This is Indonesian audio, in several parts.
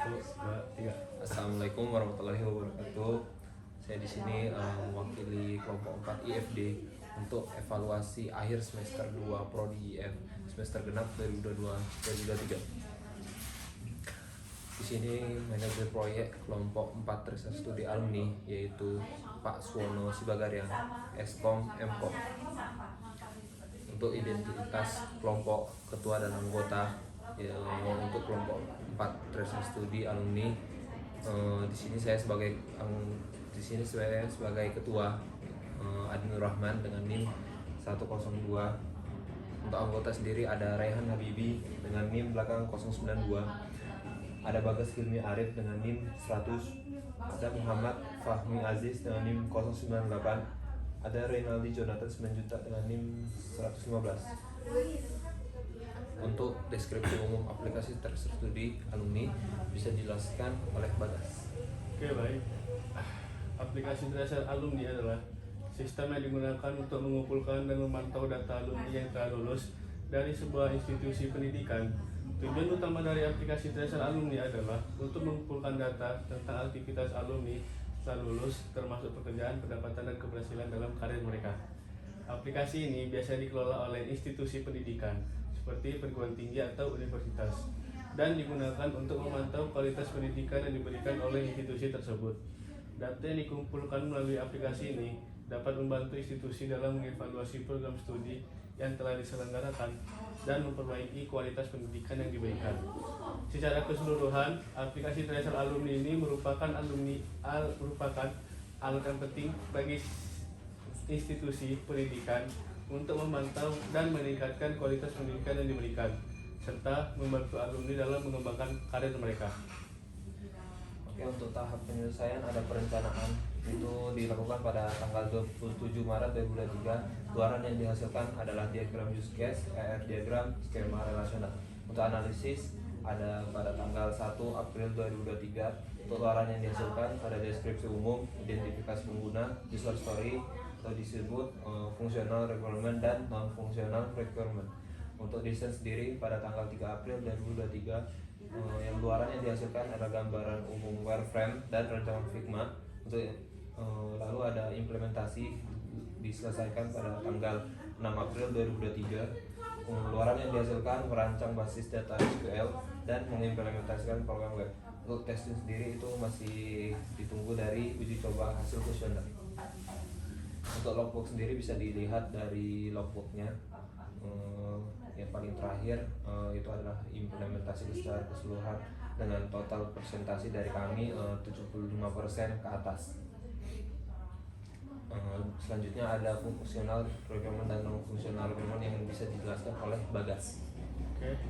Satu, dua, tiga. Assalamualaikum warahmatullahi wabarakatuh. Saya di sini mewakili kelompok 4 IFD untuk evaluasi akhir semester 2 Prodi IF semester genap 2022-2023. Di sini manajer proyek kelompok 4 Research Studi Alumni yaitu Pak Suwono Sibagarian, Eskom Mkom. Untuk identitas kelompok ketua dan anggota ya, untuk kelompok 4 Research Studi Alumni di sini saya sebagai ketua Adinur Rahman dengan NIM 102. Untuk anggota sendiri ada Rehan Habibi dengan NIM belakang 092, ada Bagas Hilmi Arif dengan NIM 100, ada Muhammad Fahmi Aziz dengan NIM 098, ada Reynaldi Jonathan 9 juta dengan NIM 115. Untuk deskripsi umum aplikasi terstudi alumni bisa dijelaskan oleh Bagas. Oke, baik. Aplikasi Tracer Alumni adalah sistem yang digunakan untuk mengumpulkan dan memantau data alumni yang telah lulus dari sebuah institusi pendidikan. Tujuan utama dari aplikasi Tracer Alumni adalah untuk mengumpulkan data tentang aktivitas alumni setelah lulus, termasuk pekerjaan, pendapatan, dan keberhasilan dalam karir mereka. Aplikasi ini biasa dikelola oleh institusi pendidikan seperti perguruan tinggi atau universitas dan digunakan untuk memantau kualitas pendidikan yang diberikan oleh institusi tersebut. Data yang dikumpulkan melalui aplikasi ini dapat membantu institusi dalam mengevaluasi program studi yang telah diselenggarakan dan memperbaiki kualitas pendidikan yang diberikan. Secara keseluruhan, aplikasi Tracer Alumni ini merupakan alat yang penting bagi institusi pendidikan untuk memantau dan meningkatkan kualitas pendidikan yang diberikan, serta membantu alumni dalam mengembangkan karir mereka. Oke, untuk tahap penyelesaian ada perencanaan itu dilakukan pada tanggal 27 Maret 2023. Keluaran yang dihasilkan adalah diagram use case, ER diagram, skema relasional. Untuk analisis ada pada tanggal 1 April 2023. Untuk keluaran yang dihasilkan ada deskripsi umum, identifikasi pengguna, user story atau disebut fungsional requirement dan non fungsional requirement. Untuk desain sendiri pada tanggal 3 April 2023 yang keluaran yang dihasilkan adalah gambaran umum wireframe dan rancangan Figma. Untuk lalu ada implementasi diselesaikan pada tanggal 6 April 2023. Keluaran yang dihasilkan merancang basis data SQL dan mengimplementasikan program web. Untuk testing sendiri itu masih ditunggu dari uji coba hasil kuesioner. Untuk logbook sendiri bisa dilihat dari logbooknya. Yang paling terakhir itu adalah implementasi secara keseluruhan dengan total presentasi dari kami 75% ke atas. Selanjutnya ada fungsional requirement dan non fungsional requirement yang bisa dijelaskan oleh Bagas. Oke.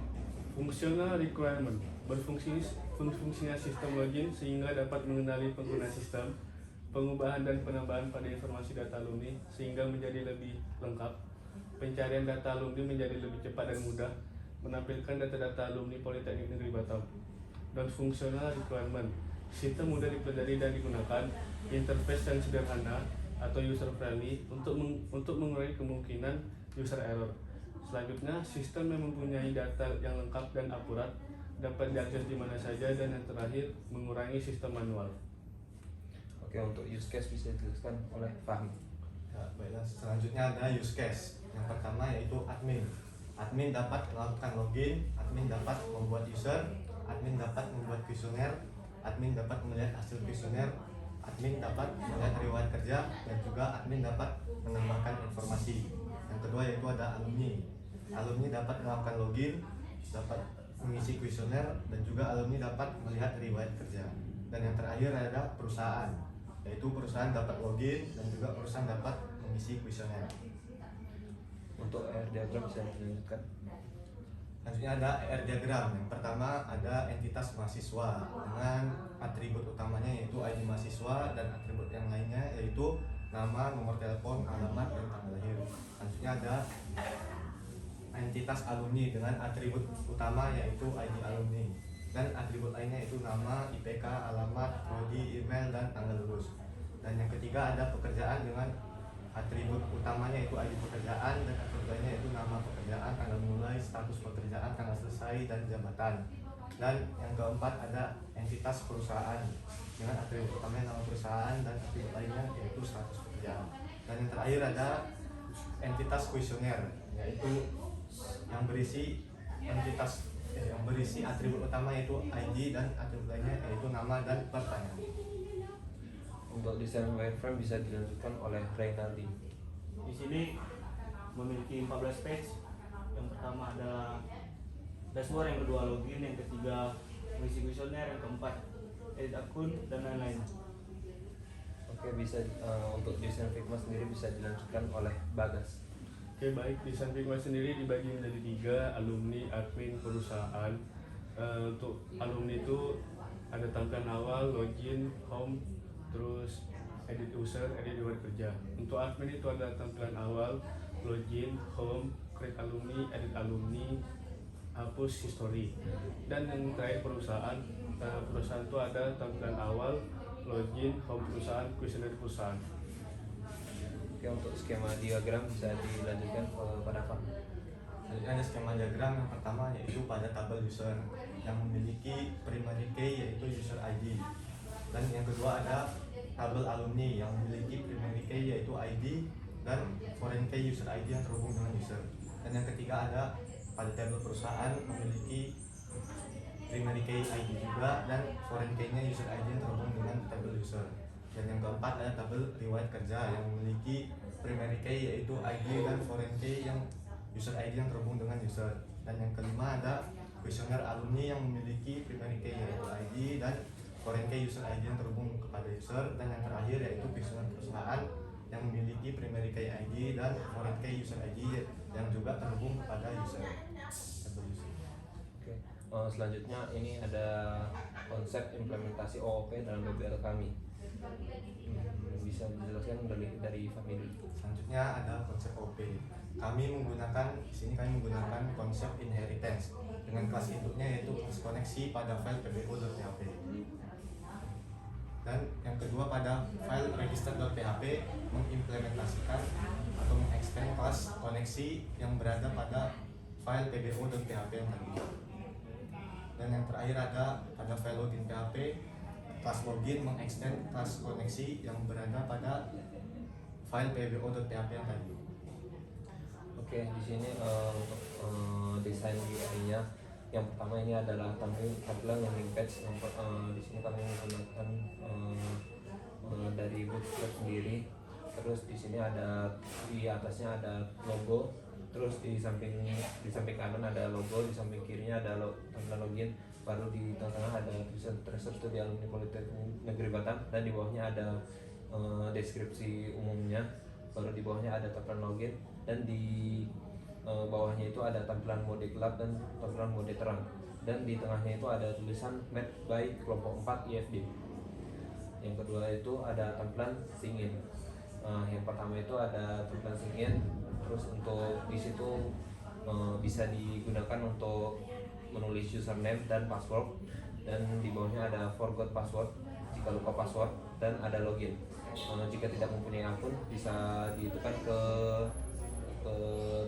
Fungsional requirement berfungsinya sistem login sehingga dapat mengenali pengguna sistem, pengubahan dan penambahan pada informasi data alumni sehingga menjadi lebih lengkap. Pencarian data alumni menjadi lebih cepat dan mudah, menampilkan data-data alumni Politeknik Negeri Batam. Dan fungsional requirement, sistem mudah dipelajari dan digunakan, interface yang sederhana atau user friendly untuk mengurangi kemungkinan user error. Selanjutnya, sistem yang mempunyai data yang lengkap dan akurat, dapat diakses di mana saja, dan yang terakhir, mengurangi sistem manual. Oke, untuk use case bisa dijelaskan oleh Fahmi. Ya, baiklah, selanjutnya ada use case. Yang pertama yaitu admin. Admin dapat melakukan login, admin dapat membuat user, admin dapat membuat kuesioner, admin dapat melihat hasil kuesioner, admin dapat melihat riwayat kerja, dan juga admin dapat menambahkan informasi. Yang kedua yaitu ada alumni. Alumni dapat melakukan login, dapat mengisi kuesioner, dan juga alumni dapat melihat riwayat kerja. Dan yang terakhir ada perusahaan, yaitu perusahaan dapat login dan juga perusahaan dapat mengisi kuesioner. Untuk ER diagram bisa dilanjutkan. Selanjutnya ada ER diagram. Yang pertama ada entitas mahasiswa dengan atribut utamanya yaitu ID mahasiswa dan atribut yang lainnya yaitu nama, nomor telepon, alamat, dan tanggal lahir. Selanjutnya ada entitas alumni dengan atribut utama yaitu ID alumni dan atribut lainnya yaitu nama, IPK, alamat, prodi, email, dan tanggal lulus. Dan yang ketiga ada pekerjaan dengan atribut utamanya yaitu ID pekerjaan dan atribut lainnya yaitu nama pekerjaan, tanggal mulai, status pekerjaan, tanggal selesai, dan jabatan. Dan yang keempat ada entitas perusahaan dengan atribut utamanya nama perusahaan dan atribut lainnya yaitu status pekerjaan. Dan yang terakhir ada entitas kuesioner, yaitu yang berisi atribut utama yaitu ID dan atribut lainnya yaitu nama dan pertanyaan. Untuk desain wireframe bisa dilanjutkan oleh Reynaldi. Di sini memiliki 14 page. Yang pertama adalah dashboard, yang kedua login, yang ketiga mengisi kuesioner, yang keempat edit akun dan lain-lain. Oke, bisa untuk desain Figma sendiri bisa dilanjutkan oleh Bagas. Oke, baik, desain Figma sendiri dibagi menjadi 3, alumni, admin, perusahaan. Untuk alumni itu ada tampilan awal, login, home, terus edit user, edit riwayat kerja. Untuk admin itu ada tampilan awal, login, home, create alumni, edit alumni, hapus history. Dan yang terakhir perusahaan, perusahaan itu ada tampilan awal, login, home perusahaan, kuesioner perusahaan. Oke, untuk skema diagram bisa dilanjutkan pada Pak. Selanjutnya ada skema diagram yang pertama yaitu pada tabel user yang memiliki primary key yaitu user ID. Dan yang kedua ada tabel alumni yang memiliki primary key yaitu ID dan foreign key user ID yang terhubung dengan user. Dan yang ketiga ada pada tabel perusahaan memiliki primary key ID juga dan foreign key-nya user ID yang terhubung dengan tabel user. Dan yang keempat ada tabel riwayat kerja yang memiliki primary key yaitu ID dan foreign key yang user ID yang terhubung dengan user. Dan yang kelima ada kuesioner alumni yang memiliki primary key yaitu ID dan foreign key user ID yang terhubung kepada user. Dan yang terakhir yaitu kuesioner perusahaan yang memiliki primary key ID dan foreign key user ID yang juga terhubung kepada user. Oke, selanjutnya ini ada konsep implementasi OOP dalam BBL kami. Bisa dijelaskan dari family. Selanjutnya ada konsep OP. Kami menggunakan konsep inheritance dengan kelas induknya yaitu kelas koneksi pada file pbo.php. Dan yang kedua pada file register.php mengimplementasikan atau mengextend kelas koneksi yang berada pada file pbo.php yang tadi. Dan yang terakhir ada pada file login PHP, kelas login mengextend kelas koneksi yang berada pada file pbo.php yang tadi. Oke, di sini untuk desain UI-nya yang pertama ini adalah tampilan landing page. Di sini kami menggunakan dari Bootstrap sendiri. Terus di sini ada di atasnya ada logo. Terus di samping kanan ada logo, di samping kirinya ada tampilan login. Baru di tengah-tengah ada tulisan Treasure Studi Alumni Politeknik Negeri Batam dan di bawahnya ada deskripsi umumnya. Baru di bawahnya ada tampilan login dan di bawahnya itu ada tampilan mode gelap dan tampilan mode terang. Dan di tengahnya itu ada tulisan made by kelompok 4 IFD. Yang kedua itu ada tampilan sign in. Yang pertama itu ada tampilan sign in. Terus untuk di situ bisa digunakan untuk menulis username dan password. Dan di bawahnya ada forgot password jika lupa password dan ada login. Jika tidak mempunyai akun bisa ditekan ke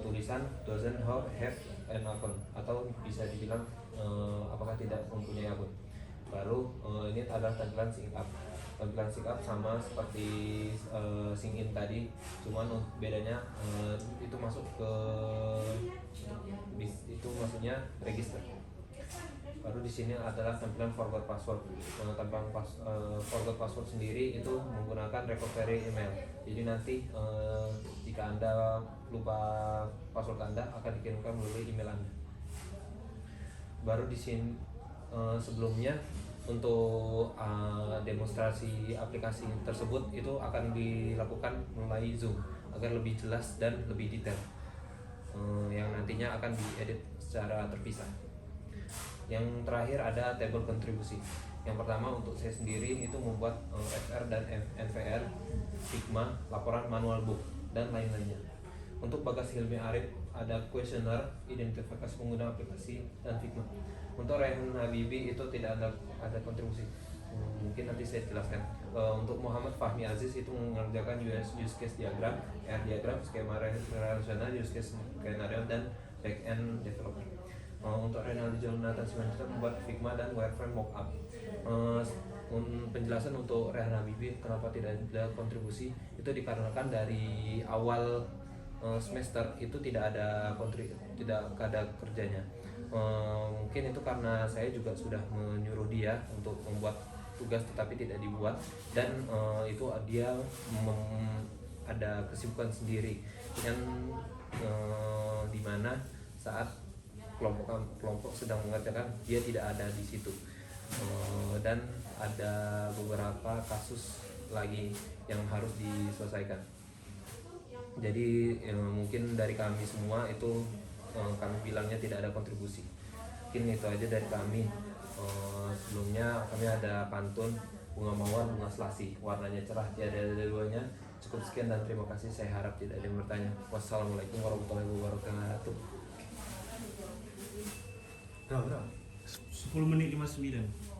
tulisan doesn't have an account atau bisa dibilang apakah tidak mempunyai akun. Baru ini adalah tampilan sync up. Tampilan sync up sama seperti sync in tadi, cuman bedanya itu masuk ke itu maksudnya register. Baru di sini adalah tampilan forgot password. Tampilan forgot password sendiri itu menggunakan recovery email. Jadi nanti jika Anda lupa password Anda akan dikirimkan melalui email Anda. Baru di sini sebelumnya untuk demonstrasi aplikasi tersebut itu akan dilakukan melalui Zoom agar lebih jelas dan lebih detail, yang nantinya akan diedit secara terpisah. Yang terakhir ada tabel kontribusi. Yang pertama untuk saya sendiri itu membuat FR dan NVR, Figma, laporan manual book dan lain-lainnya. Untuk Bagas Hilmi Arif ada kuesioner, identifikasi pengguna aplikasi dan Figma. Untuk Rehan Habibi itu tidak ada kontribusi. Mungkin nanti saya jelaskan. Untuk Muhammad Fahmi Aziz itu mengerjakan use case diagram, R diagram, skema relasional, use case skenario dan back end developer. Untuk Renaldi Jonathan Simanjuntak membuat Figma dan wireframe mockup. Penjelasan untuk Rehan Habibie kenapa tidak ada kontribusi itu dikarenakan dari awal semester itu tidak ada kerjanya. Mungkin itu karena saya juga sudah menyuruh dia untuk membuat tugas tetapi tidak dibuat, dan itu dia ada kesibukan sendiri yang dimana saat kelompok sedang mengerjakan dia tidak ada di situ. Dan ada beberapa kasus lagi yang harus diselesaikan. Jadi mungkin dari kami semua itu kami bilangnya tidak ada kontribusi. Mungkin itu aja dari kami. Sebelumnya kami ada pantun bunga mawar bunga selasi, warnanya cerah tiada duanya. Cukup sekian dan terima kasih. Saya harap tidak ada yang bertanya. Wassalamualaikum warahmatullahi wabarakatuh. Bro. 10 menit 59.